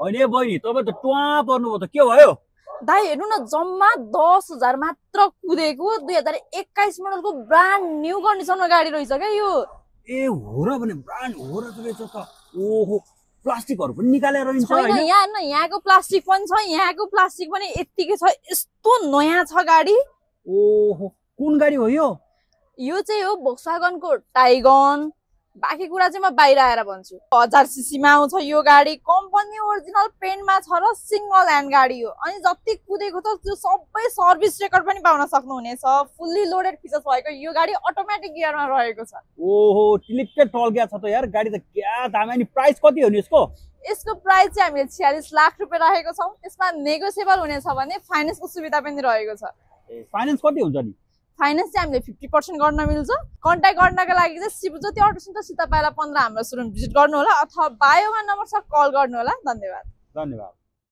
होइन बहिनी तपाईँ त टुवा पर्नुभयो त के भयो दाइ हेर्नु न जम्मा 10,000 मात्र कुदेको 2021 मोडलको ब्रान्ड न्यू कन्डिसनमा गाडी रहेछ क्या यो। ए हो र भने ब्रान्ड हो र रहेछ त। ओहो प्लास्टिकहरु पनि निकालेर रहन्छ हैन यहाँको प्लास्टिक पनि छ, यहाँको प्लास्टिक पनि यतिकै छ, यस्तो नयाँ छ गाडी। ओहो कुन गाडी हो यो? यो चाहिँ हो भोक्सवागनको टाइगन। बाँकी कुरा चाहिँ म बाहिर आएर भन्छु। 1000 सीसी मा आउँछ यो गाडी, कम्पनी ओरिजिनल पेन्टमा छ र सिंगल ह्यान्ड गाडी हो। अनि जति कुदेको त त्यो सबै सर्भिस रेकर्ड पनि पाउन सक्नुहुनेछ। फुल्ली लोडेड फिचर्स भएको यो गाडी अटोमेटिक गियरमा रहेको छ। ओहो टिलिक्कै टल्किया छ त यार गाडी त क्या दाम। अनि प्राइस कति हो नि यसको? यसको प्राइस चाहिँ हामीले 46 लाख रुपैयाँ राखेको छौं। यसमा नेगोसिएबल हुनेछ भने फाइनान्सको सुविधा पनि रहेको छ। फाइनान्स कति हुन्छ नि? फाइनान्स चाहिँ हामीले 50% गर्न मिल्छ। कन्ट्याक्ट गर्नका लागि चाहिँ शिवज्योति अटो सेन्टर सीता पाइला 15 हाम्रो सोरुम भिजिट गर्नु होला अथवा बायोमा नम्बर छ कल गर्नु होला। धन्यवाद। धन्यवाद।